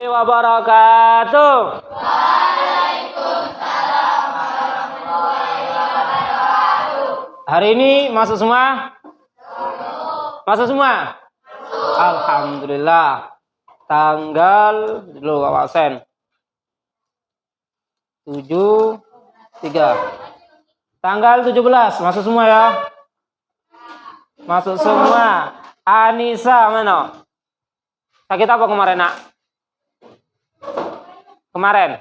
Wabarakatuh. Hari ini masuk semua? Masuk semua? Alhamdulillah. Tanggal dulu awasen 7/3. Tanggal 17 masuk semua ya. Masuk semua. Anissa mana? Sakit apa kemarin, Nak? Kemarin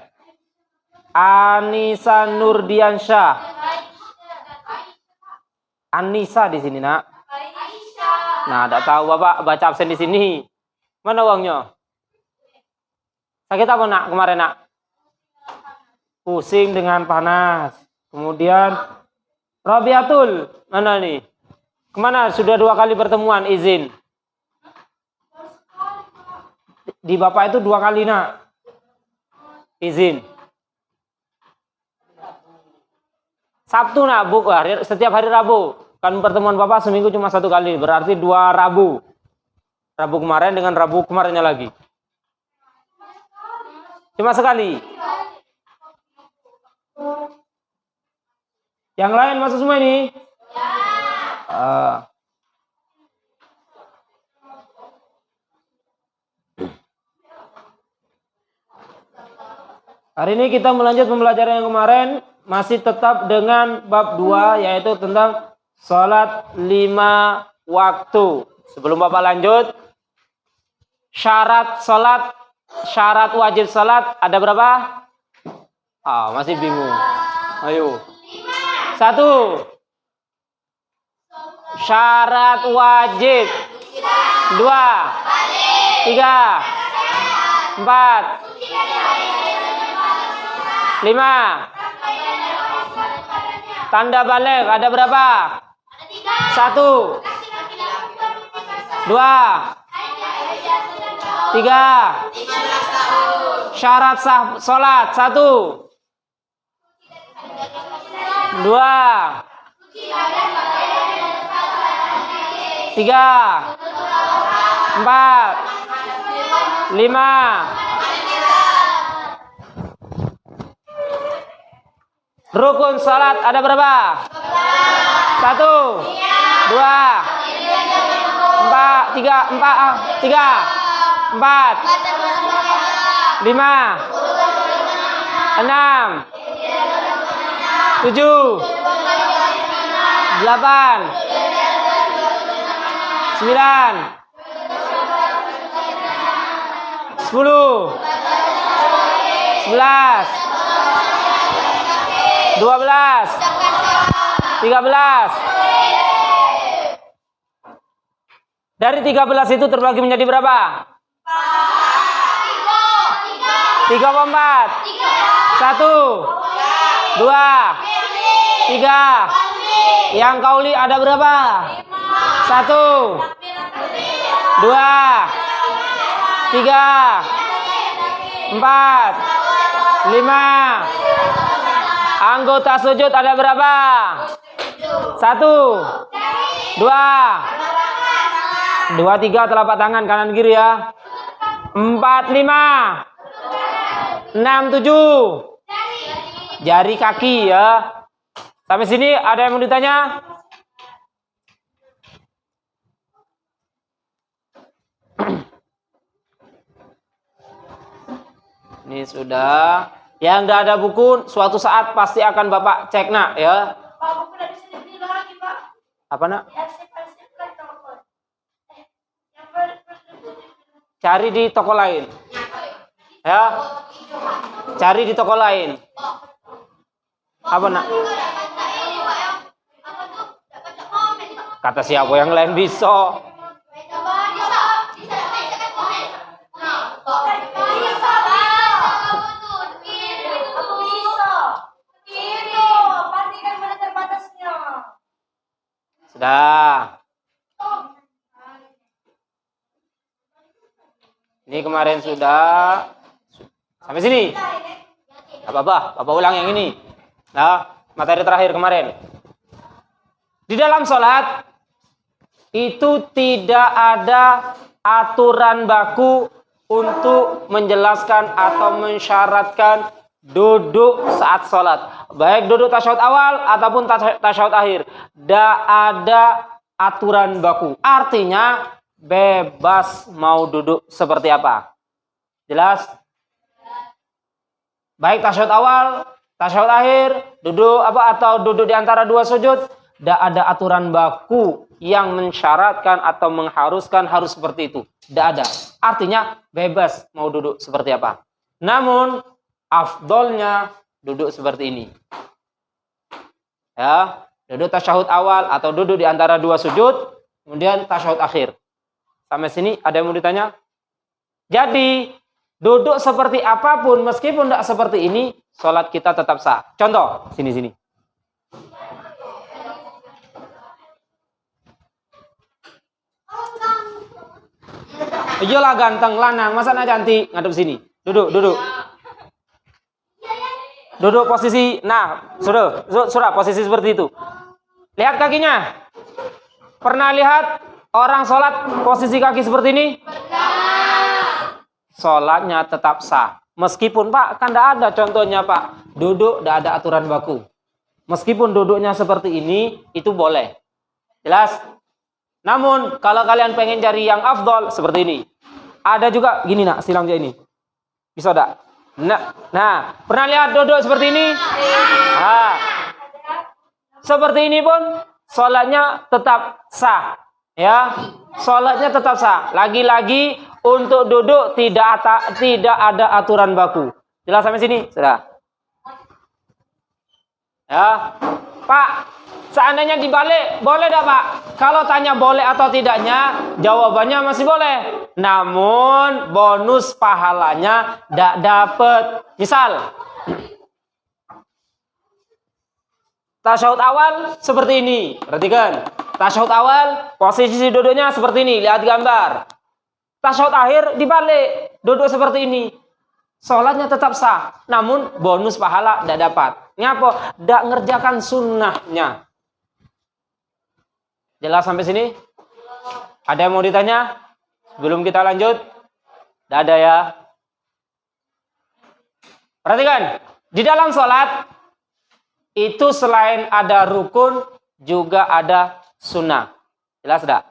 Anissa Nurdiansyah. Anissa di sini, Nak. Nah, tidak tahu Bapak baca absen di sini. Mana uangnya? Sakit apa, Nak, kemarin, Nak? Pusing dengan panas. Kemudian Robiatul, mana nih? Kemana? Sudah 2 kali pertemuan izin. Di Bapak itu 2 kali, Nak. Izin. Sabtu, Nak, Bu. Setiap hari Rabu. Kan pertemuan Bapak seminggu cuma 1 kali. Berarti 2 Rabu. Rabu kemarin dengan Rabu kemarinnya lagi. Cuma sekali. Yang lain masuk semua ini? Hari ini kita melanjut pembelajaran yang kemarin. Masih tetap dengan bab 2, yaitu tentang sholat 5 waktu. Sebelum Bapak lanjut, syarat sholat, syarat wajib sholat ada berapa? Masih bingung. Ayo. 1. Syarat wajib. 2. 3. 4. 5. Tanda balik ada berapa? 1. 2. 3. Syarat sah sholat 1. 2. 3. 4. 5. Rukun salat ada berapa? 1, 2, 4, 3, 4, 5, 6, 7, 8, 9, 10, 11, 12, 13. Dari 13 itu terbagi menjadi berapa? 3 apa 4? 1, 2, 3. Yang kauli ada berapa? 1, 2, 3, 4, 5. Anggota sujud ada berapa? 1, 2, 3 telapak tangan kanan kiri ya. 4, 5, 6, 7. Jari kaki ya. Sampai sini ada yang mau ditanya? Ini sudah. Yang nggak ada buku, suatu saat pasti akan Bapak cek, Nak, ya. Pak, buku dari sini beli lagi, Pak. Apa, Nak? Yang Cari di toko lain. Ya. Cari di toko lain. Apa, Nak? Kata siapa yang lain bisa? Sudah. Ini kemarin sudah. Sampai sini. Apa-apa, Bapak ulang yang ini. Nah, materi terakhir kemarin. Di dalam sholat itu tidak ada aturan baku untuk menjelaskan atau mensyaratkan duduk saat sholat. Baik duduk tasyahud awal ataupun tasyahud akhir. Tidak ada aturan baku. Artinya bebas mau duduk seperti apa. Jelas? Baik tasyahud awal, tasyahud akhir, duduk apa atau duduk di antara dua sujud. Tidak ada aturan baku yang mensyaratkan atau mengharuskan harus seperti itu. Tidak ada. Artinya bebas mau duduk seperti apa. Namun afdolnya duduk seperti ini. Ya, duduk tasyahud awal atau duduk di antara dua sujud, kemudian tasyahud akhir. Sampai sini ada yang mau ditanya? Jadi, duduk seperti apapun meskipun tidak seperti ini, sholat kita tetap sah. Contoh, sini. Iyalah ganteng lanang, masa nak cantik ngadep sini. Duduk. Duduk posisi, nah, sudah posisi seperti itu. Lihat kakinya. Pernah lihat orang sholat posisi kaki seperti ini? Sholatnya tetap sah. Meskipun Pak, kan tidak ada contohnya Pak. Duduk tidak ada aturan baku. Meskipun duduknya seperti ini, itu boleh. Jelas? Namun, kalau kalian pengen cari yang afdol, seperti ini. Ada juga, gini nak, silang aja ini. Bisa tidak? Nah, pernah lihat duduk seperti ini? Nah, seperti ini pun sholatnya tetap sah, ya. Sholatnya tetap sah. Lagi-lagi untuk duduk tidak ada aturan baku. Jelas sampai sini? Sudah. Ya, Pak. Seandainya dibalik, boleh tidak Pak? Kalau tanya boleh atau tidaknya, jawabannya masih boleh. Namun bonus pahalanya tidak dapat. Misal, tasyahud awal seperti ini. Perhatikan. Tasyahud awal, posisi duduknya seperti ini. Lihat gambar. Tasyahud akhir dibalik, duduk seperti ini. Sholatnya tetap sah. Namun bonus pahala tidak dapat. Ngapa? Tidak ngerjakan sunnahnya. Jelas sampai sini? Ada yang mau ditanya? Sebelum kita lanjut? Tidak ada ya? Perhatikan. Di dalam sholat, itu selain ada rukun, juga ada sunnah. Jelas tidak?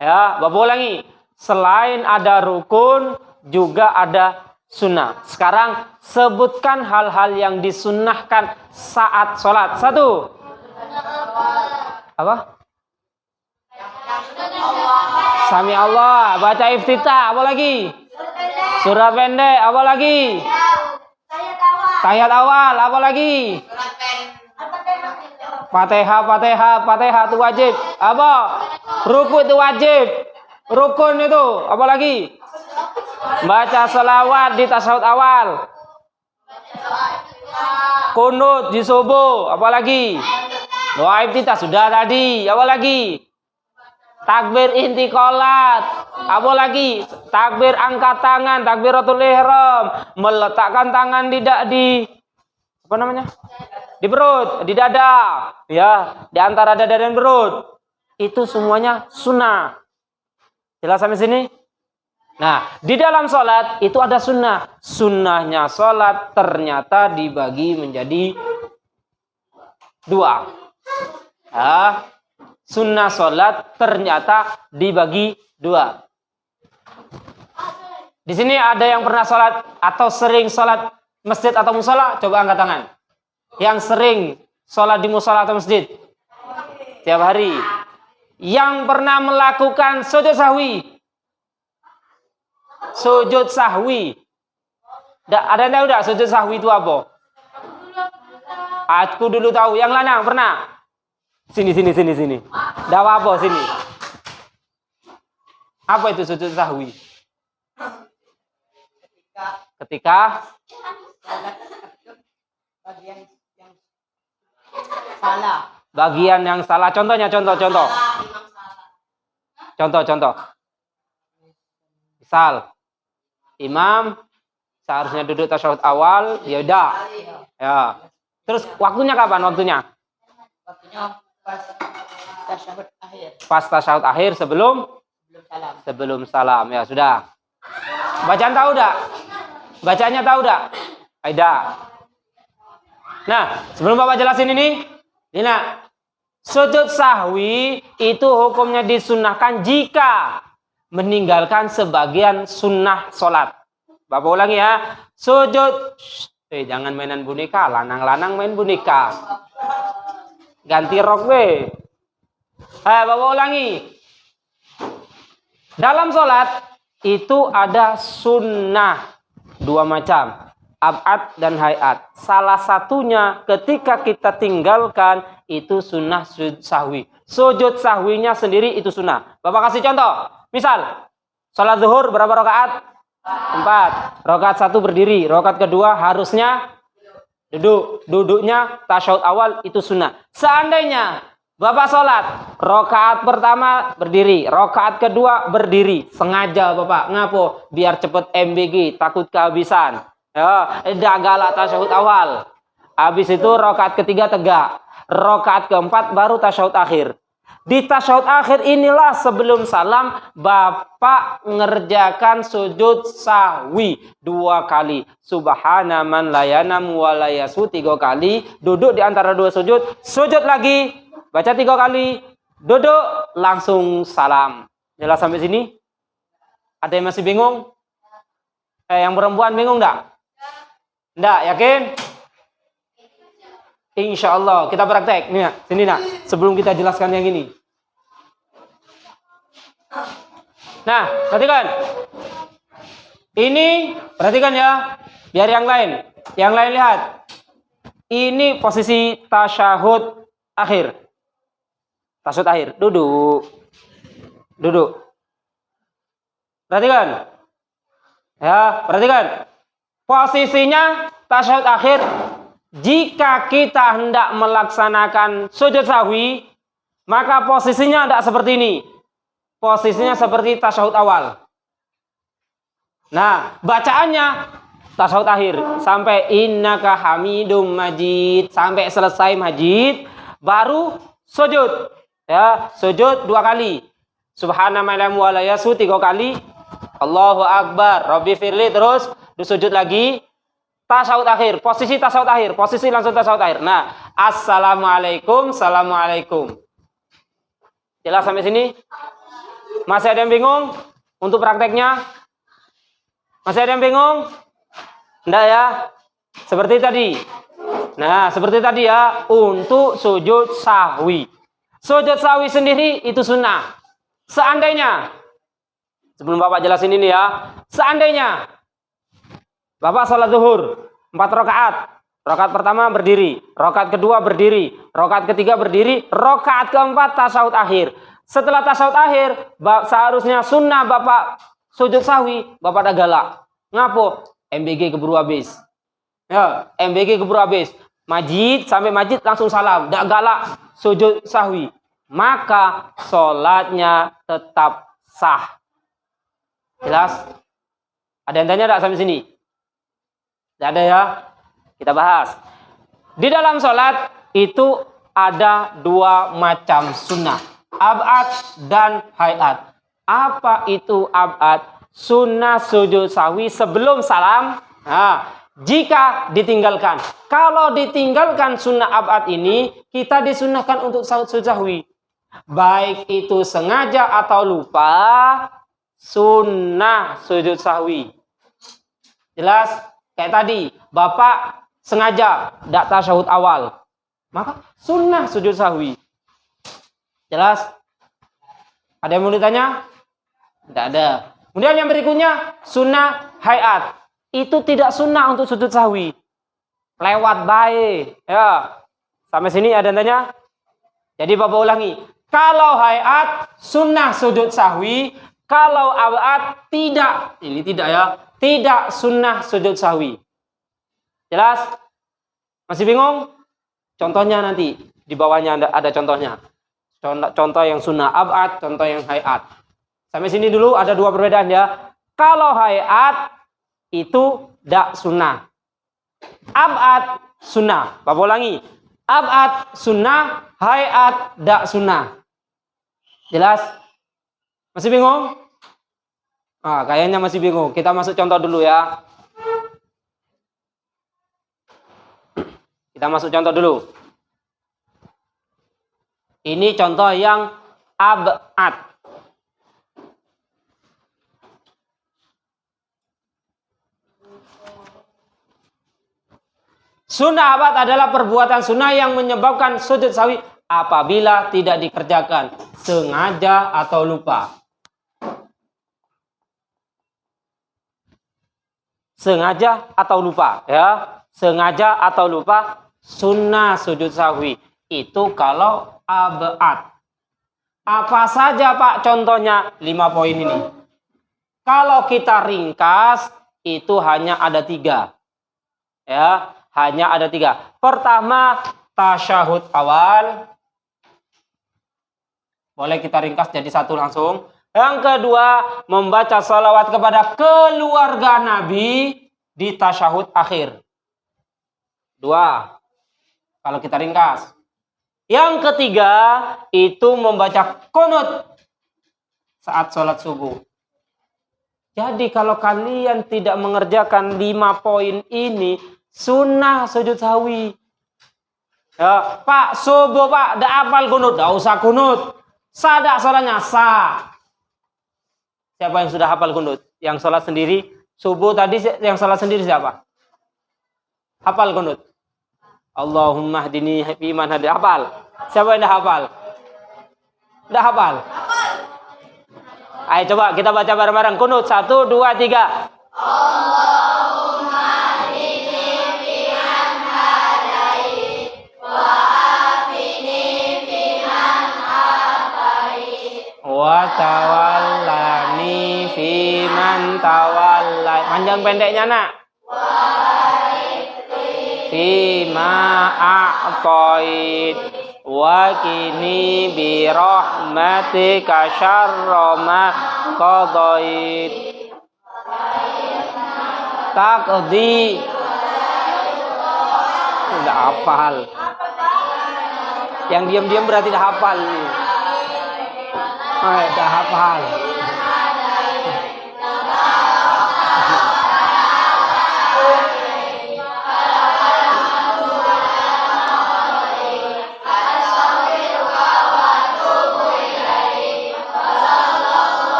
Ya, Bapak ulangi. Selain ada rukun, juga ada sunnah. Sekarang, sebutkan hal-hal yang disunnahkan saat sholat. 1. Apa? Sami Allah, baca iftitah, apa lagi? Surah pendek, apa lagi? Tahiyat awal, apa lagi? Fatihah itu wajib. Apa? Ruku itu wajib. Rukun itu, apa lagi? Baca selawat di tasyahud awal. Kunut di subuh, apa lagi? Doa iftitah sudah tadi, apa lagi? Takbir intiqalat, apa lagi? Takbir angkat tangan, takbiratul ihram, meletakkan tangan di apa namanya? Di perut, di dada, ya, di antara dada dan perut. Itu semuanya sunnah. Jelas sampai sini? Nah, di dalam sholat itu ada sunnah. Sunnahnya sholat ternyata dibagi menjadi 2. Ya. Sunnah sholat ternyata dibagi 2. Di sini ada yang pernah sholat atau sering sholat masjid atau musola? Coba angkat tangan. Yang sering sholat di musola atau masjid? Tiap hari. Yang pernah melakukan sujud sahwi? Sujud sahwi. Ada yang tahu tidak sujud sahwi itu apa? Aku dulu tahu. Yang lain pernah? Sini. Tidak apa-apa sini. Apa itu sujud sahwi? Ketika bagian yang salah. Contohnya, contoh. Misal, imam seharusnya duduk tasyahud awal, ya udah. Ya. Terus waktunya kapan waktunya? Waktunya pas tasyahud akhir sebelum salam. Ya sudah. Bacaan tahu dak? Bacanya tahu dak? Tidak. Nah, sebelum Bapak jelasin ini nak. Sujud sahwi itu hukumnya disunnahkan jika meninggalkan sebagian sunnah sholat. Bapak ulangi ya. Sujud. Jangan mainan boneka. Lanang-lanang main boneka. Ganti rok we. Bapak ulangi. Dalam sholat itu ada sunnah dua macam. Ab'ad dan hayat. Salah satunya ketika kita tinggalkan itu sunnah sujud sahwi. Sujud sahwinya sendiri itu sunnah. Bapak kasih contoh. Misal, sholat zuhur berapa rakaat? 4. Rakaat 1 berdiri. Rakaat kedua harusnya duduk. Duduknya tasyahud awal itu sunnah. Seandainya Bapak sholat, rakaat pertama berdiri, rakaat kedua berdiri. Sengaja Bapak, ngapo? Biar cepet MBG, takut kehabisan. Ya, galak tasyahud awal. Habis itu rakaat ketiga tegak. Rakaat keempat baru tasyahud akhir. Di tasyahud akhir inilah sebelum salam Bapak ngerjakan sujud sahwi 2 kali. Subhana man la yanam wa la yasu 3 kali. Duduk di antara 2 sujud. Sujud lagi. Baca 3 kali. Duduk. Langsung salam. Jelas sampai sini? Ada yang masih bingung? Yang perempuan bingung enggak? Enggak, yakin? Insya Allah kita praktek. Nih, nak, sini nak. Sebelum kita jelaskan yang ini. Nah, perhatikan. Ini, perhatikan ya. Biar yang lain. Yang lain lihat. Ini posisi tasyahud akhir. Tasyahud akhir. Duduk. Duduk. Perhatikan. Ya, perhatikan. Posisinya tasyahud akhir. Jika kita hendak melaksanakan sujud sahwi, maka posisinya tidak seperti ini. Posisinya seperti tasyahud awal. Nah, bacaannya tasyahud akhir sampai innaka hamidum majid, sampai selesai majid, baru sujud. Ya, sujud 2 kali. Subhana wa la yasu 3 kali. Allahu akbar, Rabbi firli, terus sujud lagi. Tasyahud akhir, posisi tasyahud akhir, posisi langsung tasyahud akhir. Nah, assalamualaikum, assalamualaikum. Jelas sampai sini? Masih ada yang bingung untuk prakteknya? Masih ada yang bingung? Enggak ya? Seperti tadi. Nah, seperti tadi ya, untuk sujud sahwi. Sujud sahwi sendiri itu sunnah. Seandainya, sebelum Bapak jelasin ini ya, seandainya Bapak sholat zuhur 4 rakaat. Rakaat pertama berdiri, rakaat kedua berdiri, rakaat ketiga berdiri, rakaat keempat tasyahud akhir. Setelah tasyahud akhir, seharusnya sunnah Bapak sujud sahwi, Bapak ada galak. Ngapo? MBG keburu habis. Ya, MBG keburu habis. Majid sampai majid langsung salam, dak galak sujud sahwi. Maka sholatnya tetap sah. Jelas? Ada yang tanya enggak sampai sini? Tidak ada ya? Kita bahas. Di dalam sholat itu ada 2 macam sunnah. Ab'ad dan hayat. Apa itu ab'ad? Sunnah sujud sahwi sebelum salam. Nah, jika ditinggalkan. Kalau ditinggalkan sunnah ab'ad ini, kita disunnahkan untuk sujud sahwi. Baik itu sengaja atau lupa, sunnah sujud sahwi. Jelas? Kayak tadi, Bapak sengaja tidak tasyahud awal, maka sunnah sujud sahwi. Jelas? Ada yang mau ditanya? Tidak ada. Kemudian yang berikutnya, sunnah hayat. Itu tidak sunnah untuk sujud sahwi. Lewat baik. Ya. Sampai sini ada yang tanya? Jadi Bapak ulangi. Kalau hayat, sunnah sujud sahwi. Kalau ab'ad, tidak. Ini tidak ya. Tidak sunnah sujud sahwi. Jelas? Masih bingung? Contohnya nanti. Di bawahnya ada contohnya. Contoh yang sunnah ab'ad, contoh yang hayat. Sampai sini dulu ada 2 perbedaan ya. Kalau hayat itu tidak sunnah. Ab'ad sunnah. Bapak ulangi. Ab'ad sunnah, hayat tidak sunnah. Jelas? Masih bingung? Kayaknya masih bingung. Kita masuk contoh dulu ya. Kita masuk contoh dulu. Ini contoh yang ab'ad. Sunnah abad adalah perbuatan sunnah yang menyebabkan sujud sahwi apabila tidak dikerjakan sengaja atau lupa. Sengaja atau lupa, ya. Sengaja atau lupa sunnah sujud sahwi itu kalau abad. Apa saja Pak contohnya 5 poin ini? Kalau kita ringkas itu hanya ada 3. Ya, hanya ada 3. Pertama, tasyahud awal. Boleh kita ringkas jadi satu langsung. Yang kedua, membaca salawat kepada keluarga Nabi di tasyahud akhir. 2. Kalau kita ringkas. Yang ketiga, itu membaca qunut saat sholat subuh. Jadi kalau kalian tidak mengerjakan 5 poin ini, sunnah sujud sahwi. Ya, Pak, subuh Pak, dah hafal kunut, dah usah kunut. Sadak sholatnya, sah. Siapa yang sudah hafal kunut? Yang sholat sendiri, subuh tadi yang sholat sendiri siapa? Hafal kunut. Allahumma hdini fiman hadi, hafal. Siapa yang dah hafal? Dah hafal? Ayo coba kita baca bareng-bareng kunut. 1, 2, 3. Allahumma hdini fiman hadait wa afini fiman afait Wa tawallani fiman tawallai. Panjang pendeknya nak. Fima a'toit wa kini bi rahmatika syarra ma qadait taqdi. Udah hafal. Yang diam-diam berarti udah hafal. Udah hafal.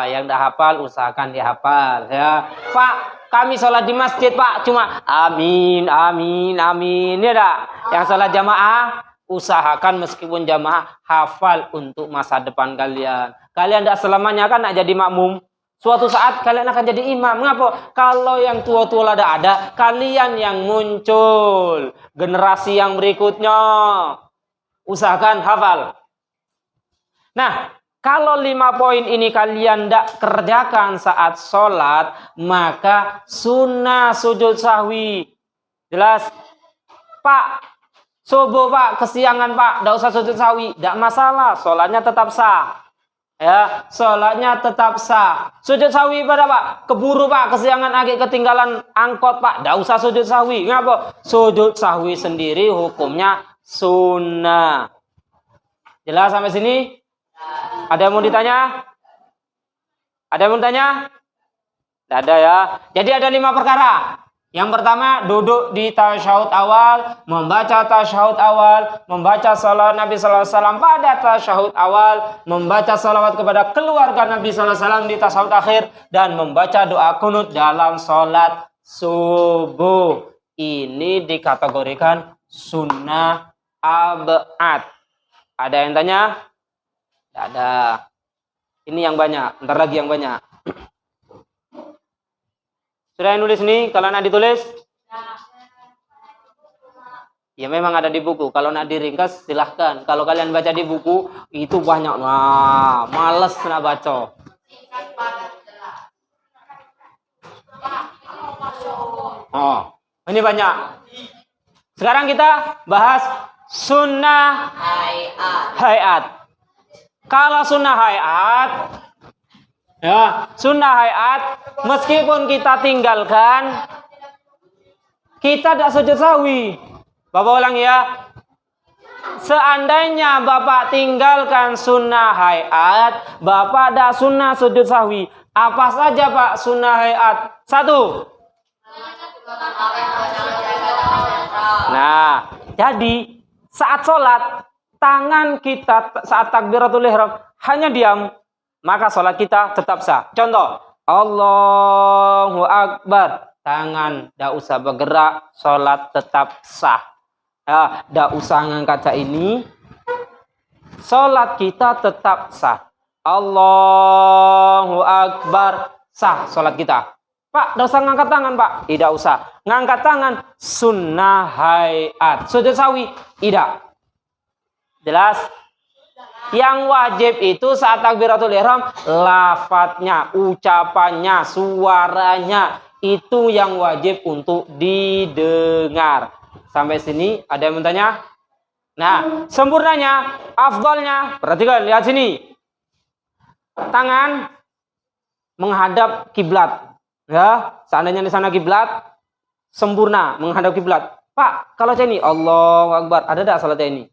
Yang dah hafal usahakan dihafal ya. Pak, kami sholat di masjid Pak cuma amin amin amin ya dah. Yang sholat jamaah usahakan meskipun jamaah hafal untuk masa depan kalian. Kalian tidak selamanya kan nak jadi makmum. Suatu saat kalian akan jadi imam. Mengapa? Kalau yang tua-tua ada, kalian yang muncul generasi yang berikutnya usahakan hafal. Nah, kalau 5 poin ini kalian tidak kerjakan saat sholat, maka sunnah sujud sahwi. Jelas? Pak, subuh Pak, kesiangan Pak, tidak usah sujud sahwi. Tidak masalah, sholatnya tetap sah. Ya, sholatnya tetap sah. Sujud sahwi pada Pak, keburu Pak, kesiangan lagi ketinggalan angkot Pak, tidak usah sujud sahwi. Ngapa? Sujud sahwi sendiri hukumnya sunnah. Jelas sampai sini? Ada yang mau ditanya? Ada yang mau ditanya? Tidak ada ya. Jadi ada 5 perkara. Yang pertama, duduk di tasyahud awal, membaca tasyahud awal, membaca salawat Nabi sallallahu alaihi wasallam pada tasyahud awal, membaca salawat kepada keluarga Nabi sallallahu alaihi wasallam di tasyahud akhir, dan membaca doa kunut dalam salat subuh. Ini dikategorikan sunnah ab'ad. Ada yang tanya? Tidak ada. Ini yang banyak. Ntar lagi yang banyak. Sudah yang nulis nih? Kalau nak ditulis? Ya memang ada di buku. Kalau nak diringkas silahkan. Kalau kalian baca di buku itu banyak. Wah, males nak baca. Oh, ini banyak. Sekarang kita bahas sunnah hayat. Kalau sunnah hayat, ya, sunnah hayat, meskipun kita tinggalkan, kita tidak sujud sahwi. Bapak ulang ya. Seandainya Bapak tinggalkan sunnah hayat, Bapak ada sunnah sujud sahwi. Apa saja Pak sunnah hayat? 1. Nah, jadi saat sholat, tangan kita saat takbiratul ihram hanya diam, maka sholat kita tetap sah. Contoh, Allahu Akbar, tangan tidak usah bergerak, sholat tetap sah. Ya, tidak usah ngangkat cak ini, sholat kita tetap sah. Allahu Akbar, sah sholat kita. Pak, tidak usah ngangkat tangan Pak. Tidak usah. Ngangkat tangan sunnah hayat. Sujud sawi tidak. Jelas? Yang wajib itu saat takbiratul ihram lafadznya, ucapannya, suaranya, itu yang wajib untuk didengar. Sampai sini ada yang bertanya? Nah, sempurnanya, afdalnya, perhatikan, lihat sini. Tangan menghadap kiblat. Ya, seandainya di sana kiblat, sempurna menghadap kiblat. Pak, kalau cak ini Allahu Akbar, ada tak salatnya ini?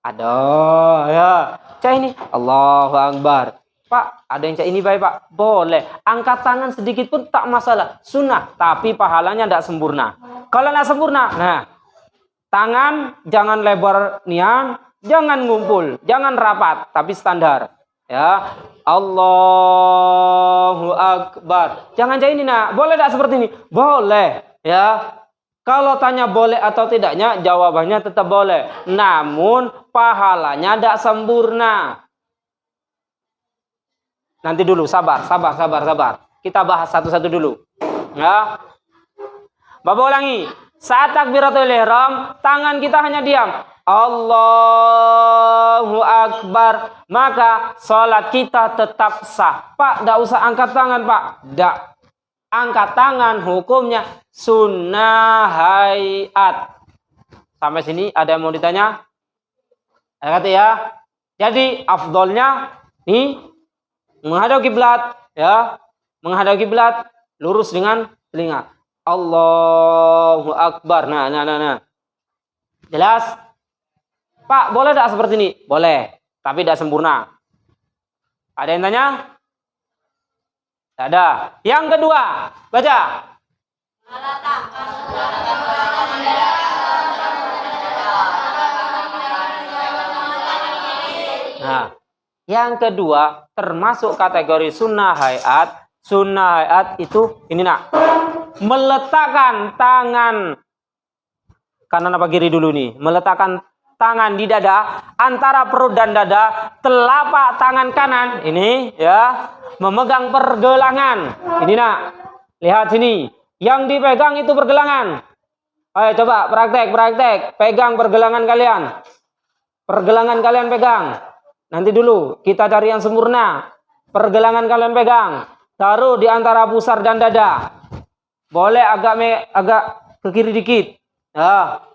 Ada, ya. Cak ini Allahu Akbar. Pak, ada yang cak ini baik Pak? Boleh. Angkat tangan sedikit pun tak masalah. Sunnah, tapi pahalanya tidak sempurna. Kalau tidak sempurna, nah, tangan jangan lebar nian, jangan ngumpul, jangan rapat, tapi standar. Ya, Allahu Akbar. Jangan cak ini nak. Boleh tidak seperti ini? Boleh. Ya. Kalau tanya boleh atau tidaknya, jawabannya tetap boleh. Namun pahalanya tidak sempurna. Nanti dulu, sabar. Kita bahas satu-satu dulu. Ya. Bapak ulangi. Saat takbiratul ihram, tangan kita hanya diam. Allahu Akbar. Maka sholat kita tetap sah. Pak, tidak usah angkat tangan Pak. Tidak. Angkat tangan hukumnya sunnah hayat. Sampai sini ada yang mau ditanya? Kata ya. Jadi afdolnya nih menghadap kiblat, ya. Menghadap kiblat lurus dengan telinga. Allahu Akbar. Nah. Jelas? Pak, boleh tidak seperti ini? Boleh, tapi tidak sempurna. Ada yang tanya? Tidak ada. Yang kedua, baca. Nah, yang kedua termasuk kategori sunnah hayat. Sunnah hayat itu ini nak, meletakkan tangan kanan apa kiri dulu nih, meletakkan tangan di dada, antara perut dan dada, telapak tangan kanan ini ya memegang pergelangan. Ini nak, lihat sini, yang dipegang itu pergelangan. Ayo coba praktek, pegang pergelangan kalian. Pergelangan kalian pegang. Nanti dulu kita cari yang sempurna. Pergelangan kalian pegang, taruh di antara pusar dan dada. Boleh agak ke kiri dikit. Ya.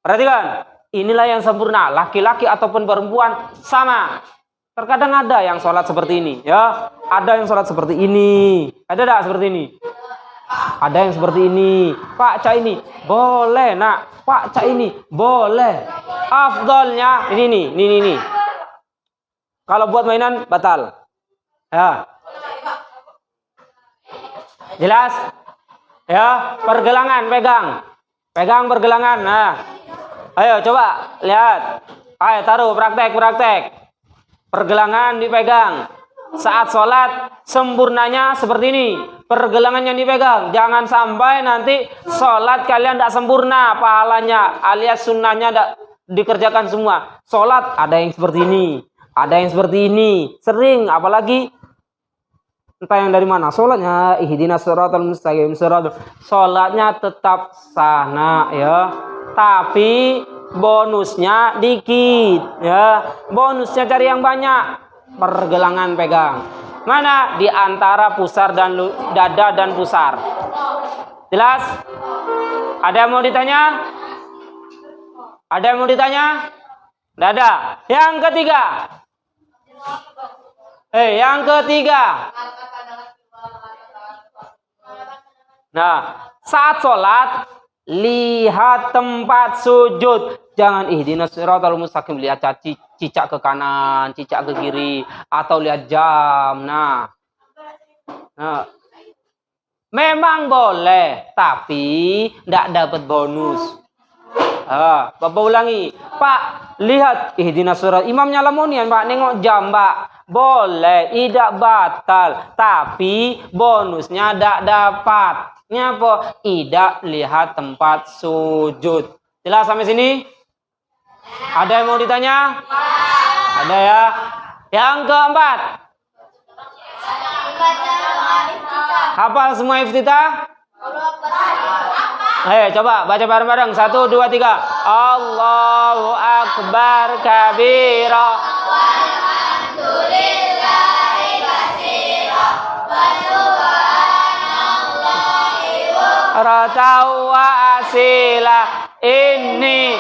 Perhatikan. Inilah yang sempurna, laki-laki ataupun perempuan sama. Terkadang ada yang sholat seperti ini, ya. Ada yang sholat seperti ini. Ada tak seperti ini? Ada yang seperti ini. Pak, cak ini boleh nak. Pak, cak ini boleh. Afdolnya ini. Kalau buat mainan batal. Ya. Jelas? Ya, pergelangan pegang pergelangan. Nah. Ayo coba lihat. Ayo taruh praktek. Pergelangan dipegang. Saat sholat sempurnanya seperti ini. Pergelangan yang dipegang. Jangan sampai nanti sholat kalian tidak sempurna pahalanya, alias sunnahnya tidak dikerjakan semua. Sholat ada yang seperti ini, ada yang seperti ini. Sering, apalagi entah yang dari mana. Sholatnya ihdinas siratal mustaqim. Sholatnya tetap sah ya. Tapi bonusnya dikit ya. Bonusnya cari yang banyak. Pergelangan pegang. Mana? Di antara pusar dan dada dan pusar. Jelas? Ada yang mau ditanya? Ada yang mau ditanya? Tidak ada. Yang ketiga. Yang ketiga. Nah, Saat sholat, lihat tempat sujud. Jangan ihdinas siratal mustaqim, lihat cicak ke kanan, cicak ke kiri, atau lihat jam. Nah, memang boleh, tapi tidak dapat bonus. Bapak ulangi, Pak, lihat ihdinas siratal. Imamnya lemonian, Pak, nengok jam, Pak. Boleh, tidak batal, tapi bonusnya tidak dapat. Ngapa? Tidak lihat tempat sujud. Jelas sampai sini? Ada yang mau ditanya? Ada ya? Yang keempat. Hafal semua iftitah? Ayo coba baca bareng-bareng. 1, 2, 3. Allahu Akbar kabira. Walhamdulillahi katsira. Wa subhanallahi bukratan wa asila. Ini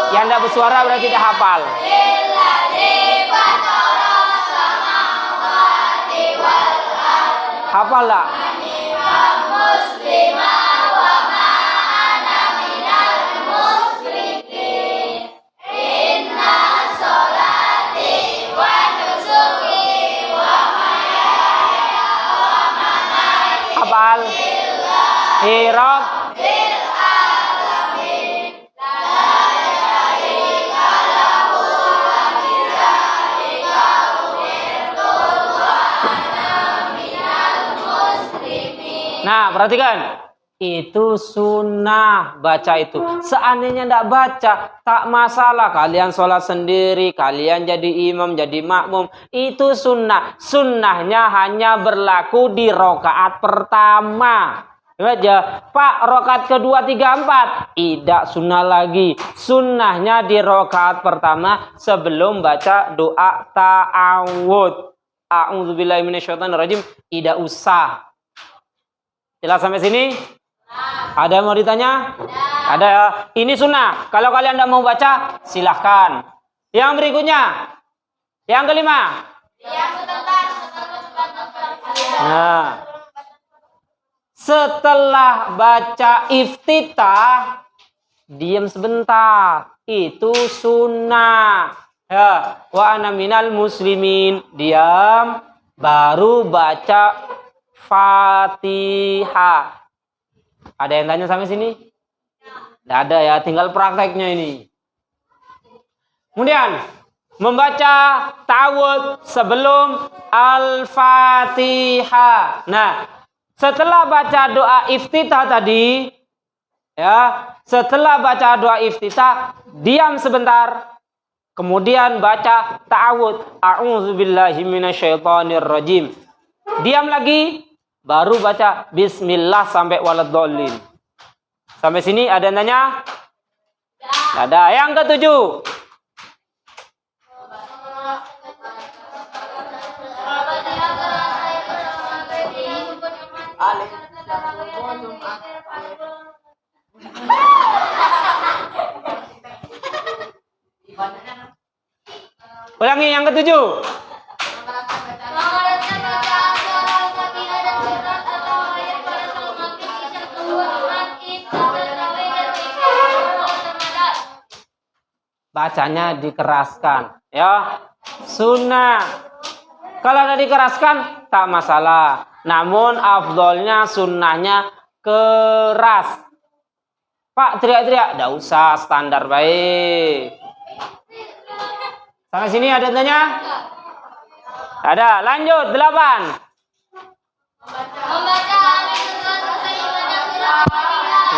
yang tidak bersuara berarti tidak hafal. Hafal lah. Hafal. Hirab. Nah, perhatikan. Itu sunnah baca itu. Seandainya tidak baca, tak masalah. Kalian sholat sendiri, kalian jadi imam, jadi makmum. Itu sunnah. Sunnahnya hanya berlaku di rokaat pertama. Baca, Pak, rokaat kedua, 3, 4. Tidak sunnah lagi. Sunnahnya di rokaat pertama sebelum baca doa ta'awud. A'udzubillahi minasyaitonirrajim. Tidak usah. Jelas sampai sini? Ada yang mau ditanya? Ada ya. Ini sunnah. Kalau kalian tidak mau baca, silahkan. Yang berikutnya. Yang kelima. Nah, setelah baca iftitah, diam sebentar. Itu sunnah. Ya, wa ana minal muslimin. Diam, baru baca Fatihah. Ada yang tanya sampai sini? Tidak ada ya, tinggal prakteknya ini. Kemudian membaca ta'awudz sebelum Al-Fatihah. Nah, setelah baca doa iftitah tadi, ya, setelah baca doa iftitah, diam sebentar. Kemudian baca ta'awudz. A'udzubillahi minasyaitonirrajim. Diam lagi. Baru baca bismillah sampai waladhdallin. Sampai sini ada yang nanya? Ada. Yang ketujuh. Ulangi yang ketujuh. Bacanya dikeraskan, ya, sunnah. Kalau ada dikeraskan tak masalah, namun afdolnya sunnahnya keras. Pak, teriak-teriak, tidak usah, standar baik. Sampai sini ada tanya? Ada. Lanjut 8.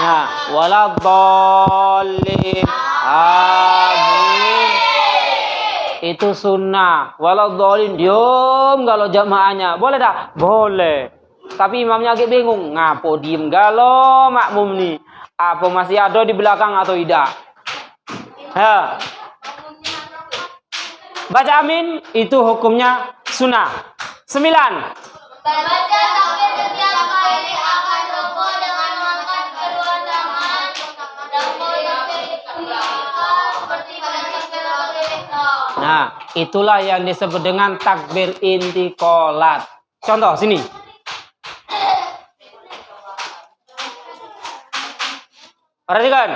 Nah, waladhdallin. Amin. Itu sunnah. Waladhdallin, diam kalau jamaahnya. Boleh tak? Boleh. Tapi imamnya agak bingung. Ngapo diem galau makmum nih? Apa masih ada di belakang atau tidak? Ya. Baca amin itu hukumnya sunnah. 9. Baca takbir setiap kali akan rukuk dengan mengangkat kedua tangan. Rukuk yang seperti pada takbiratul ihram. Nah, itulah yang disebut dengan takbir intiqalat. Contoh sini. Perhatikan.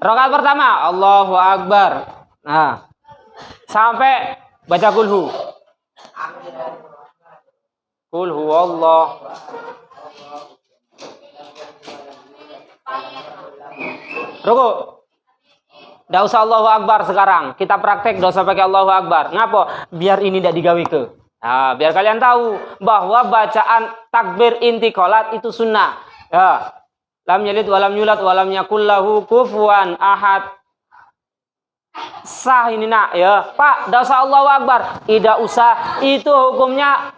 Rakaat pertama, Allahu Akbar. Nah, sampai baca kulhu. Kulhu Allah. Ruku. Nggak usah Allahu Akbar sekarang. Kita praktek nggak usah pakai Allahu Akbar. Ngapa? Biar ini tidak digawe ke. Nah, biar kalian tahu bahwa bacaan takbir intiqalat itu sunnah. Ya. Lam yalid walam yulad walam yakul lahu kufuwan ahad. Sah ini nak ya. Pak, nggak usah Allahu Akbar. Tidak usah. Itu hukumnya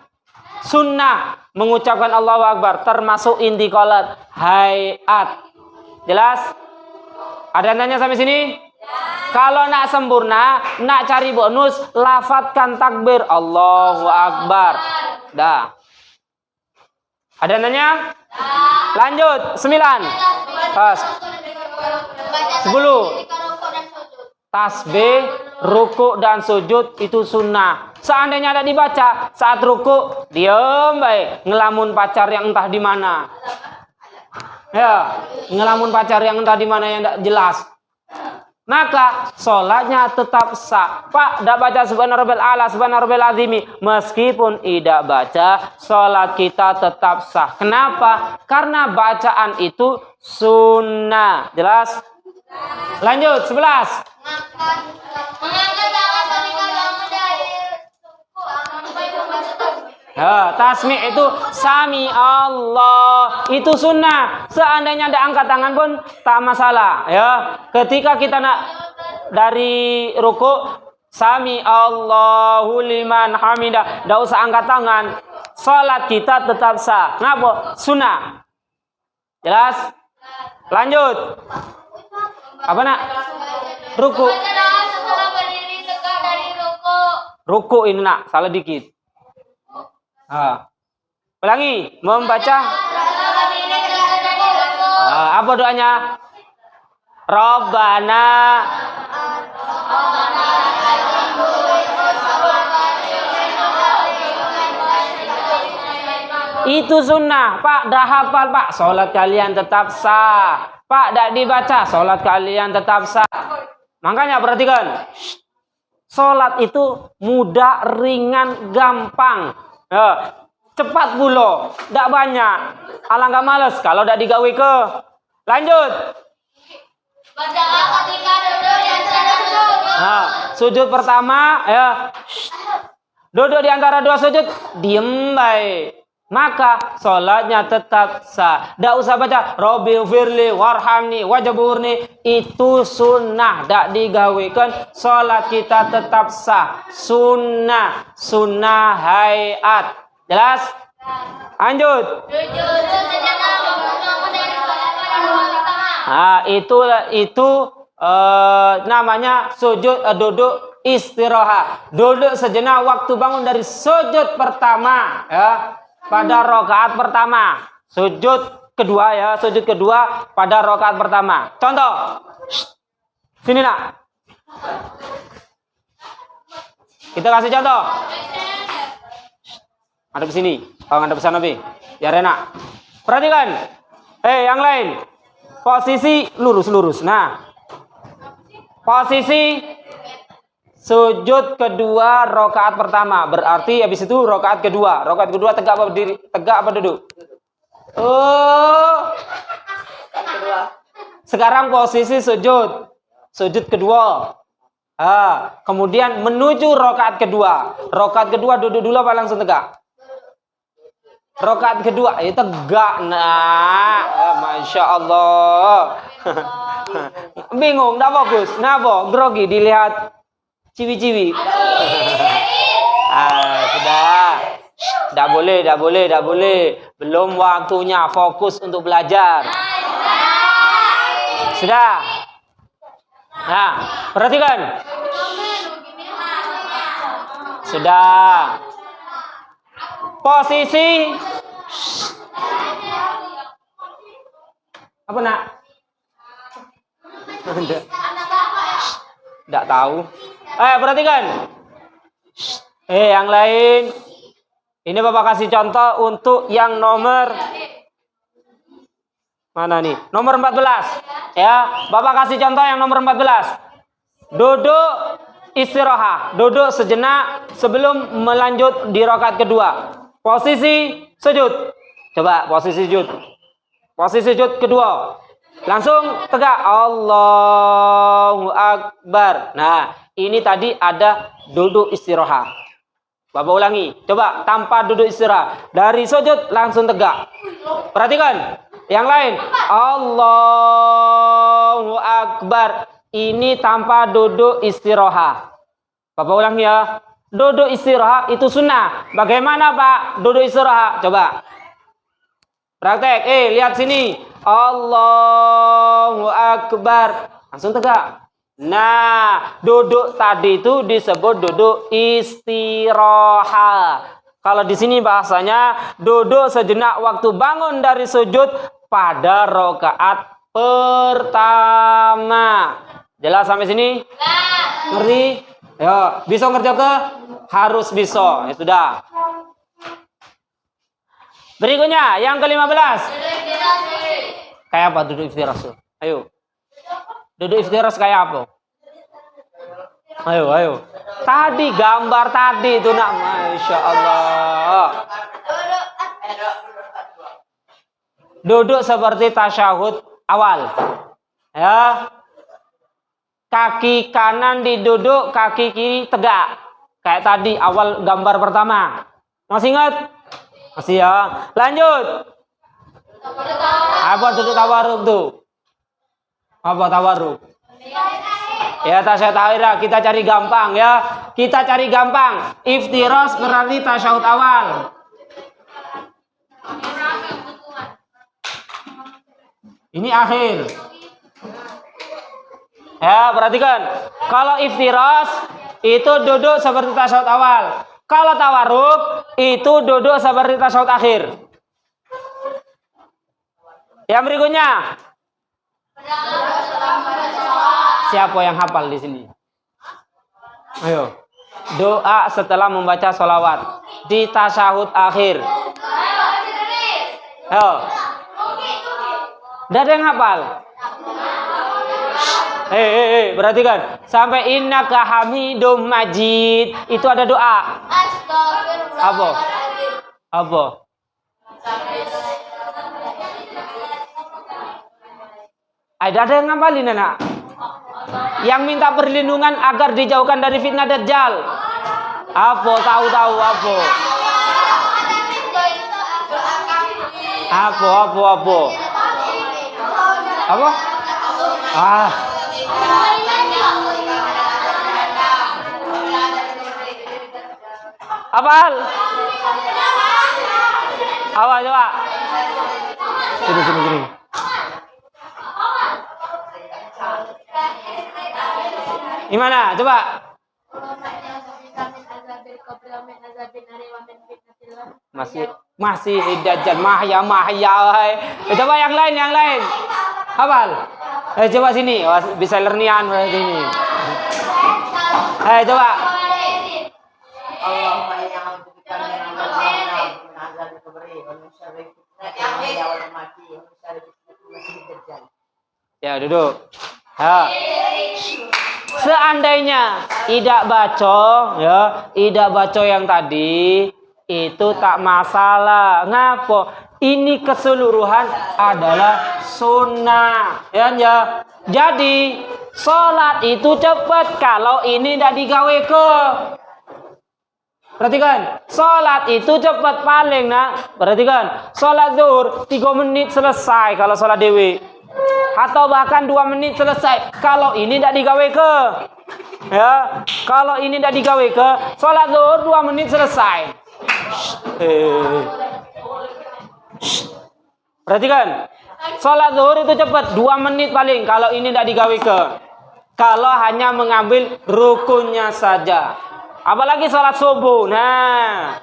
sunnah. Mengucapkan Allahu Akbar termasuk intiqalat hayat. Jelas? Ada yang tanya sampai sini? Kalau nak sempurna, nak cari bonus, lafadzkan takbir Allahu Akbar. Dah. Ada yang nanya? Lanjut. 9. Pas. 10. Tasbih, ruku dan sujud itu sunnah. Seandainya ada dibaca saat ruku, diam baik, ngelamun pacar yang entah di mana. Ya, ngelamun pacar yang entah di mana yang tidak jelas. Maka sholatnya tetap sah. Pak, tidak baca subhana rabbil a'la, subhana rabbil azimi, meskipun tidak baca, sholat kita tetap sah. Kenapa? Karena bacaan itu sunnah. Jelas? Lanjut, 11. Mengangkat tangan ketika bangun dari ruku sampai membaca tasbih. Ya, tasmi' itu sami Allah, itu sunnah. Seandainya ada angkat tangan pun tak masalah. Ya, ketika kita nak dari ruku, sami Allahu liman hamidah, tidak usah angkat tangan. Salat kita tetap sah. Ngapa? Sunnah. Jelas? Lanjut. Apa nak? Ruku. Baca doa setelah berdiri tegak dari ruku. Ruku ini nak, salah dikit. Ulangi, membaca. Apa doanya? Rabbana. Itu sunnah. Pak, dah hafal Pak. Sholat kalian tetap sah. Pak, dah dibaca. Sholat kalian tetap sah. Makanya perhatikan. Sholat itu mudah, ringan, gampang. Cepat pula, tidak banyak. Alangkah males kalau tidak digawe ke. Lanjut. Baca ketika duduk di antara sujud. Sujud pertama, ya. Duduk di antara dua sujud, diem baik. Maka sholatnya tetap sah. Tidak usah baca Rabbi firli warhamni wajaburni. Itu sunnah, tidak digawekan. Sholat kita tetap sah. Sunnah, sunnah hayat. Jelas? Lanjut. Duduk sejenak bangun dari sholat pada rakaat pertama. Itu namanya sujud duduk istirahat. Duduk sejenak waktu bangun dari sujud pertama, ya. Pada rakaat pertama, sujud kedua ya, sujud kedua pada rakaat pertama. Contoh, sini nak, kita kasih contoh. Ada di sini, ada pesan Nabi, ya enak. Perhatikan, yang lain, posisi lurus. Nah, posisi sujud kedua rakaat pertama, berarti habis itu rakaat kedua. Rakaat kedua tegak apa berdiri? Tegak apa duduk? Sekarang posisi sujud kedua. Kemudian menuju rakaat kedua. Rakaat kedua duduk dulu apa langsung tegak? Rakaat kedua tegak. Nah, masya Allah. Bingung, nggak fokus. Ngapa? Grogi dilihat ciwi-ciwi. Sudah. Tidak boleh. Belum waktunya, fokus untuk belajar. Sudah. Nah, perhatikan. Sudah. Posisi. Apa nak? Tidak tahu. Perhatikan. Yang lain. Ini Bapak kasih contoh untuk yang nomor Mana nih? Nomor 14. Ya, Bapak kasih contoh yang nomor 14. Duduk istirahat, duduk sejenak sebelum melanjut di rakaat kedua. Posisi sujud. Coba posisi sujud. Posisi sujud kedua. Langsung tegak. Allahu Akbar. Nah, ini tadi ada duduk istirahat. Bapak ulangi. Coba tanpa duduk istirahat. Dari sujud langsung tegak. Perhatikan. Yang lain. Allahu Akbar. Ini tanpa duduk istirahat. Bapak ulangi ya. Duduk istirahat itu sunnah. Bagaimana Pak duduk istirahat? Coba. Praktek. Lihat sini. Allahu Akbar. Langsung tegak. Nah, duduk tadi itu disebut duduk istirahat. Kalau di sini bahasanya duduk sejenak waktu bangun dari sujud pada rakaat pertama. Jelas sampai sini? Ngerti? Ya, bisa ngerjakan ke? Harus bisa. Ya sudah. Berikutnya yang ke-15. Kayak apa duduk istirahat? Ayo. Duduk istirahat kayak apa? Ayo. Tadi gambar tadi itu nak, Masya Allah. Duduk seperti tasyahud awal. Ya. Kaki kanan diduduk, kaki kiri tegak. Kayak tadi awal gambar pertama. Masih ingat? Masih ya. Lanjut. Apa duduk tawarruk tuh? Apa tawarruk? Ya tasyahud akhir, kita cari gampang ya. Kita cari gampang. Iftiras berarti tasyahud awal. Ini akhir. Ya, perhatikan. Kalau iftiras itu duduk seperti tasyahud awal. Kalau tawarruk itu duduk seperti tasyahud akhir. Yang berikutnya. Siapa yang hafal di sini? Ayo. Doa setelah membaca sholawat di tasyahud akhir. Ayo. Tidak ada yang hafal. Perhatikan. Sampai innaka hamidum majid. Itu ada doa. Apa? Ada yang ngapalin anak? Yang minta perlindungan agar dijauhkan dari fitnah dajjal. Apa? Tahu apa? Apa? Apal? Apa coba? Sini. Gimana? Coba. Masih dajjal mahya. Coba yang lain. Hafal. Coba sini. Bisa lernian sini. Coba. Ya, duduk. Ha. Seandainya tidak baca yang tadi itu tak masalah. Ngapo? Ini keseluruhan adalah sunnah. Ya. Jadi sholat itu cepat kalau ini tidak digawe ke. Perhatikan, sholat itu cepat paling nak. Perhatikan, sholat zuhur 3 menit selesai kalau sholat dewi. Atau bahkan 2 menit selesai kalau ini tidak digawe ke. Ya, kalau ini tidak digawe ke, sholat zuhur 2 menit selesai. Perhatikan, sholat zuhur itu cepat 2 menit paling kalau ini tidak digawe ke. Kalau hanya mengambil rukunnya saja. Apalagi sholat subuh. Nah,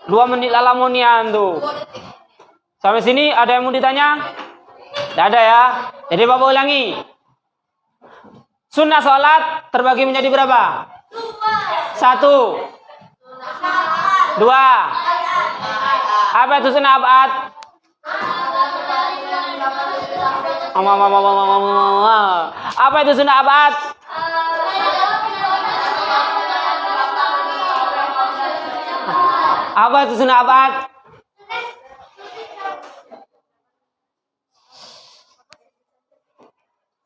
2 menit lalamonian tuh. Sampai sini ada yang mau ditanya? Tidak ada ya. Jadi Bapak ulangi. Sunnah sholat terbagi menjadi berapa? 1, 2. Apa itu sunnah abad? Apa itu sunnah abad? Apa itu sunnah abad?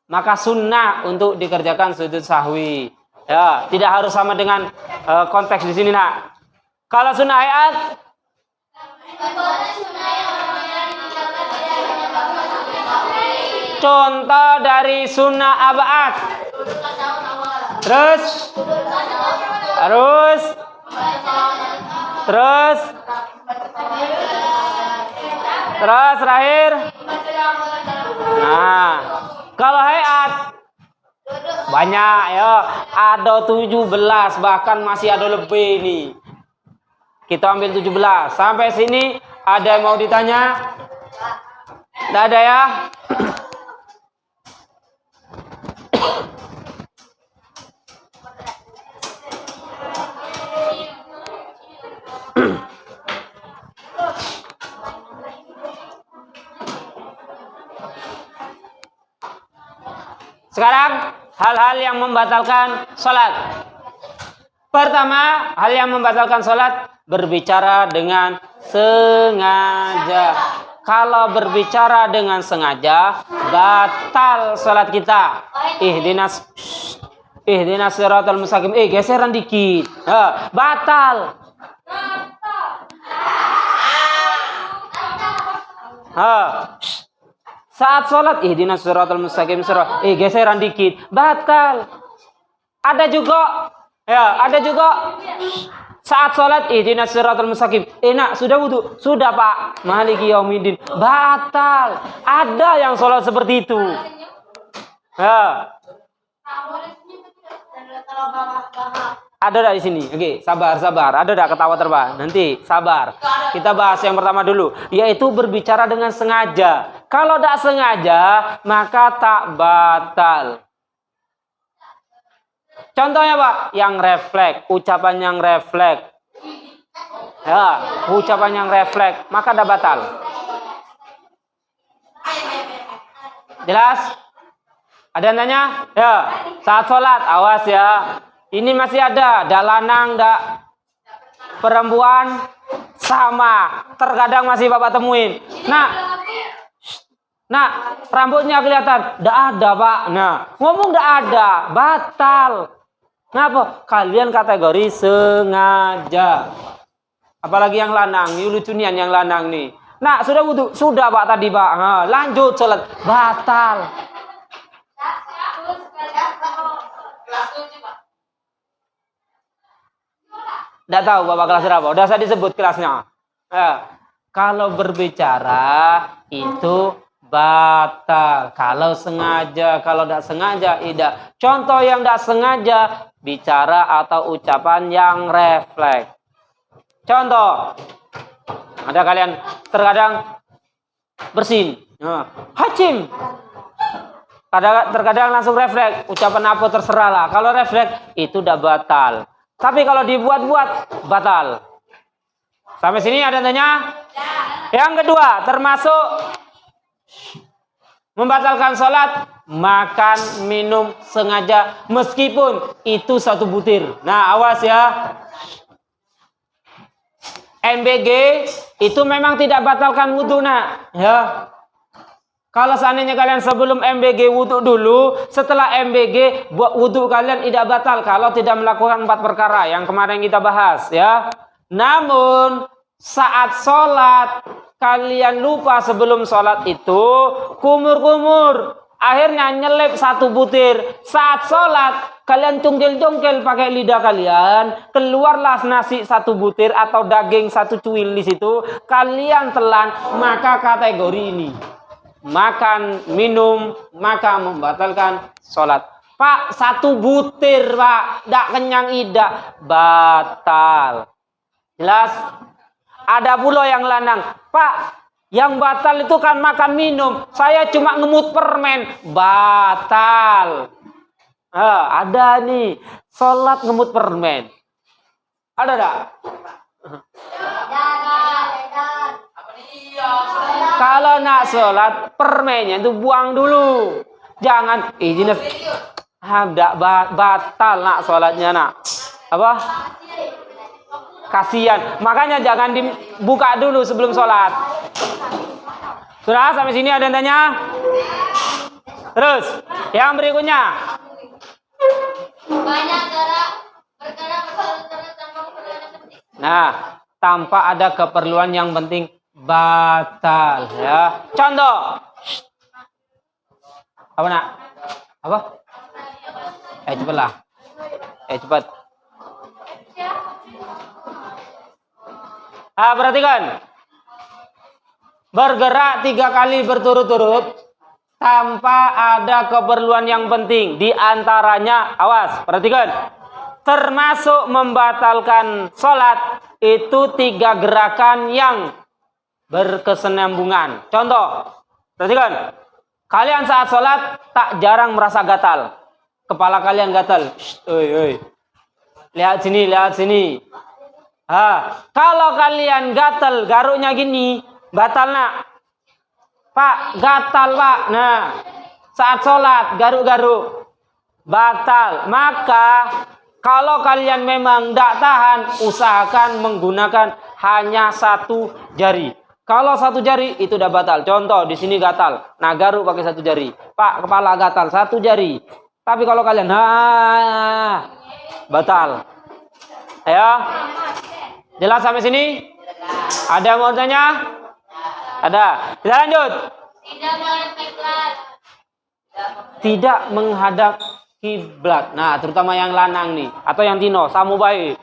Maka sunnah untuk dikerjakan sujud sahwi. Ya, tidak harus sama dengan konteks di sini, nak. Kalau sunnah hayat, contoh dari sunnah abad. Terus terakhir. Nah, kalau hayat banyak ya, ada 17, bahkan masih ada lebih nih. Kita ambil 17. Sampai sini ada yang mau ditanya? Tidak ada ya? Sekarang hal-hal yang membatalkan sholat. Pertama, hal yang membatalkan sholat berbicara dengan sengaja. Kalau berbicara dengan sengaja, batal sholat kita. Ihdinas siratal mustaqim. Geseran dikit. Batal. Saat sholat, ihdinas siratal mustaqim, geseran dikit, batal. Ada juga saat sholat, ihdinas siratal mustaqim, nak sudah wudu, sudah pak, maliki yaumiddin, batal. Ada yang sholat seperti itu. Ada dah di sini. Oke, sabar. Ada dah ketawa terbang. Nanti sabar. Kita bahas yang pertama dulu, yaitu berbicara dengan sengaja. Kalau tidak sengaja, maka tak batal. Contohnya Pak, yang refleks, ucapan yang refleks. Ya, ucapan yang refleks, maka tidak batal. Jelas? Ada yang tanya? Ya, saat sholat, awas ya. Ini masih ada lanang, perempuan sama. Terkadang masih Bapak temuin. Nah, rambutnya kelihatan. Nggak ada, Pak. Nah, ngomong nggak ada, batal. Kenapa? Kalian kategori sengaja. Apalagi yang lanang, ini lucunian yang lanang nih. Nah, sudah wudu? Sudah, Pak, tadi, Pak. Nah, lanjut sholat, batal. Tidak tahu Bapak kelas berapa. Udah saya disebut kelasnya. Kalau berbicara itu batal. Kalau sengaja, kalau tidak sengaja tidak. Contoh yang tidak sengaja, bicara atau ucapan yang refleks. Contoh, ada kalian terkadang bersin, hacim. Terkadang langsung refleks, ucapan apa terserah lah. Kalau refleks itu udah batal. Tapi kalau dibuat-buat, batal. Sampai sini ada tanya? Yang kedua, termasuk membatalkan sholat, makan, minum sengaja, meskipun itu 1 butir. Nah, awas ya. MBG itu memang tidak batalkan wudhu, nak. Ya. Kalau seandainya kalian sebelum MBG wudhu dulu, setelah MBG buat wudhu kalian tidak batal kalau tidak melakukan 4 perkara yang kemarin kita bahas ya. Namun saat sholat kalian lupa sebelum sholat itu kumur-kumur, akhirnya nyelip 1 butir. Saat sholat kalian cungkil-cungkil pakai lidah kalian, keluarlah nasi 1 butir atau daging 1 cuil di situ, kalian telan, maka kategori ini. Makan, minum, maka membatalkan sholat. Pak, 1 butir, Pak. Tidak kenyang, tidak. Batal. Jelas? Ada pula yang lanang. Pak, yang batal itu kan makan, minum. Saya cuma ngemut permen. Batal. Ada nih. Sholat ngemut permen. Ada tak? Kalau nak sholat, permennya itu buang dulu. Jangan, izin batal nak sholatnya nak. Apa? Kasihan. Makanya jangan dibuka dulu sebelum sholat. Sudah sampai sini ada yang tanya? Terus, yang berikutnya. Banyak bergerak tanpa keperluan yang penting. Nah, tanpa ada keperluan yang penting batal ya. Contoh. Apa nak? Apa? Cepatlah. Cepat. Perhatikan. Bergerak 3 kali berturut-turut tanpa ada keperluan yang penting. Di antaranya, awas, perhatikan. Termasuk membatalkan sholat itu 3 gerakan yang berkesinambungan. Contoh, perhatikan. Kalian saat sholat tak jarang merasa gatal. Kepala kalian gatal. Lihat sini, lihat sini. Kalau kalian gatal, garuknya gini, batal nak. Pak, gatal pak. Nah, saat sholat garuk-garuk, batal. Maka kalau kalian memang tidak tahan, usahakan menggunakan hanya 1 jari. Kalau 1 jari itu udah batal. Contoh di sini gatal. Nah, garuk pakai 1 jari. Pak, kepala gatal 1 jari. Tapi kalau kalian batal. Ayo. Jelas sampai sini? Ada yang mau tanya? Ada. Kita lanjut. Tidak menghadap kiblat. Nah, terutama yang lanang nih atau yang tino, samu baik.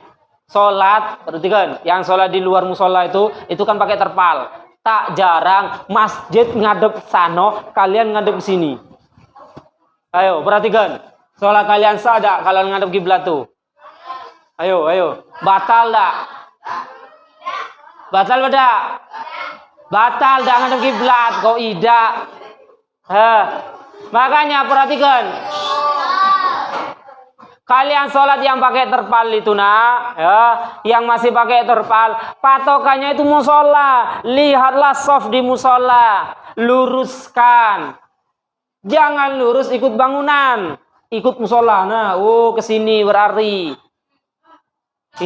Salat, perhatikan, yang salat di luar musola itu kan pakai terpal. Tak jarang masjid ngadep sano, kalian ngadep sini. Ayo, perhatikan. Salat kalian sah kalian ngadep kiblat tuh. Ayo. Batal tak? Batal tidak? Batal dah ngadep kiblat kok tidak. Makanya perhatikan. Kalian sholat yang pakai terpal itu nak, ya, yang masih pakai terpal, patokannya itu musola. Lihatlah soft di musola, luruskan. Jangan lurus ikut bangunan, ikut musola. Nah, kesini berarti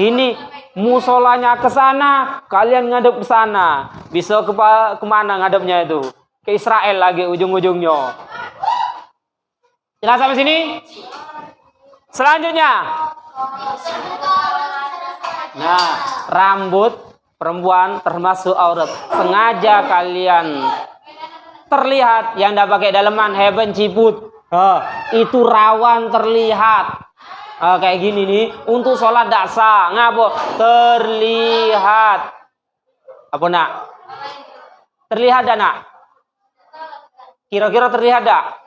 ini musolanya ke sana, kalian ngadep ke sana. Bisa kemana ngadepnya itu? Ke Israel lagi ujung-ujungnya. Jelas sampai sini? Selanjutnya. Nah, rambut perempuan termasuk aurat. Sengaja kalian terlihat yang tidak pakai daleman, heben ciput. Itu rawan terlihat. Kayak gini nih, untuk sholat tidak sah. Ngapa? Terlihat. Apa nak? Terlihat dah nak? Kira-kira terlihat tak?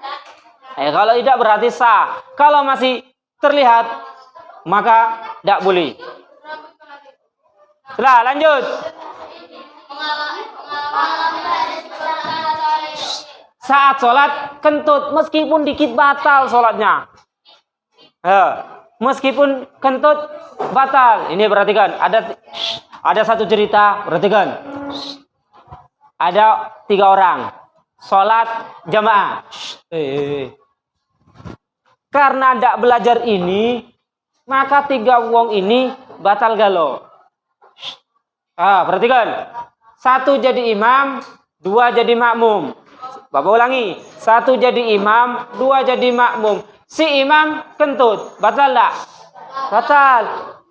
Kalau tidak berarti sah. Kalau masih terlihat, maka tidak boleh. Setelah lanjut. Saat sholat kentut, meskipun dikit batal sholatnya. Meskipun kentut batal. Ini perhatikan, ada satu cerita, perhatikan. Ada 3 orang sholat jamaah. Karena tidak belajar ini, maka 3 wong ini batal galau. Perhatikan. 1 jadi imam, 2 jadi makmum. Bapak ulangi. 1 jadi imam, 2 jadi makmum. Si imam kentut, batal tak? Batal.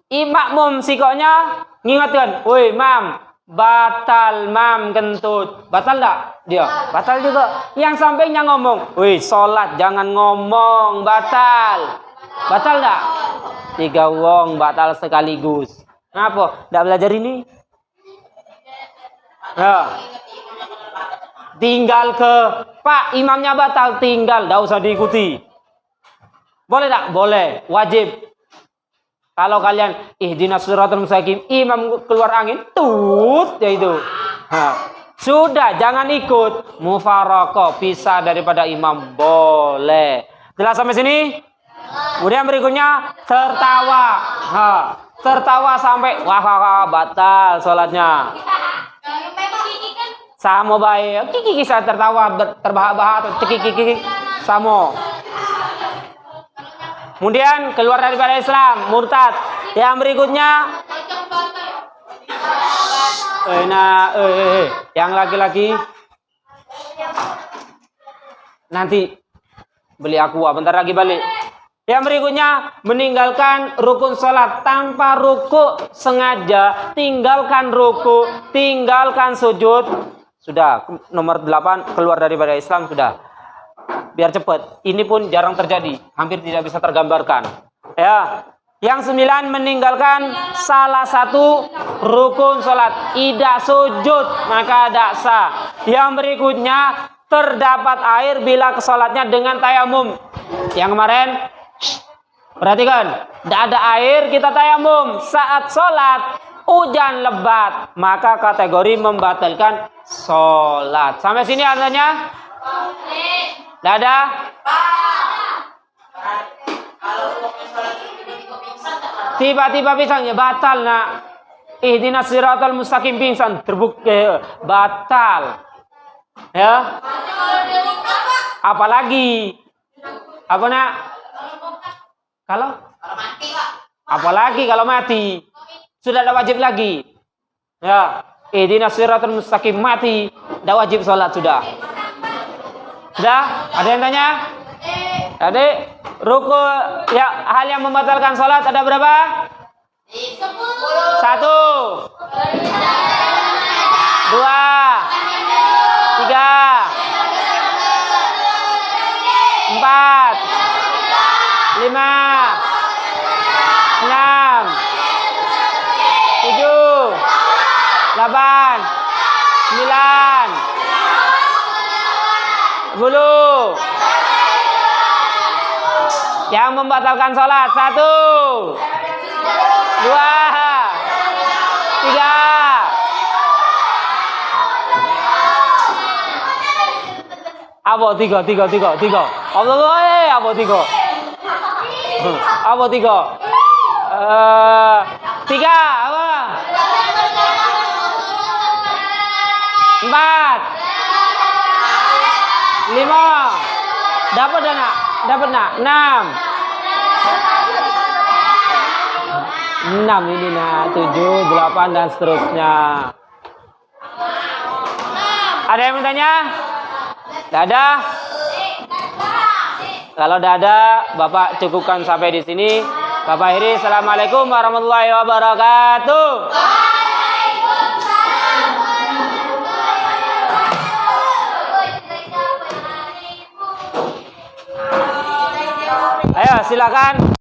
Makmum sikoknya ngingatkan, woi mam, batal mam kentut. Batal tak? Dia batal juga. Yang sampingnya ngomong, woi sholat jangan ngomong, batal. Batal tak? 3 wong batal sekaligus. Ngapa? Tidak belajar ini? Tinggal ke Pak, imamnya batal, tinggal, tidak usah diikuti. Boleh tak? Boleh, wajib. Kalau kalian ihdinas siratal mustaqim, imam keluar angin, ya itu. Sudah, jangan ikut. Mufaraqah, pisah daripada imam, boleh. Jelas sampai sini? Kemudian berikutnya tertawa. Tertawa sampai wah batal sholatnya. Samo bae. Kiki kisah tertawa terbahak-bahak kiki samo. Kemudian keluar daripada Islam, murtad. Yang berikutnya yang laki-laki nanti beli aqua, bentar lagi balik. Yang berikutnya meninggalkan rukun sholat tanpa ruku sengaja, tinggalkan ruku, tinggalkan sujud. Sudah, nomor 8 keluar daripada Islam sudah. Biar cepat. Ini pun jarang terjadi, hampir tidak bisa tergambarkan. Ya. Yang 9 meninggalkan salah satu rukun sholat, tidak sujud maka tidak sah. Yang berikutnya terdapat air bila kesolatnya dengan tayamum. Yang kemarin perhatikan, tidak ada air kita tayamum saat sholat, hujan lebat, maka kategori membatalkan sholat. Sampai sini artinya? Tidak ada? Tiba-tiba pingsan ya batal nak. Ihdinas siratal mustaqim pingsan terbukti batal. Ya. Apalagi? Apa nak? Kalau mati, Pak. Apalagi kalau mati. Sudah ada wajib lagi. Ya. Ihdinas siratal mustaqim mati, tidak wajib sholat sudah. Sudah? Ada yang tanya? Adik, ruku ya hal yang membatalkan sholat ada berapa? 1, 2, 3, 4, 5, 6, 7, 8, 9, 10. Yang membatalkan sholat 1, 2, 3. Apa 3? Allah, apa 3? Apa 3? 3 apa? 4, 5. Dapat nak? 6 ini nah 7, 8 dan seterusnya. Ada yang bertanya? Tidak ada? Kalau tidak ada, Bapak cukupkan sampai di sini. Bapak akhiri. Assalamualaikum warahmatullahi wabarakatuh. Ayo silakan.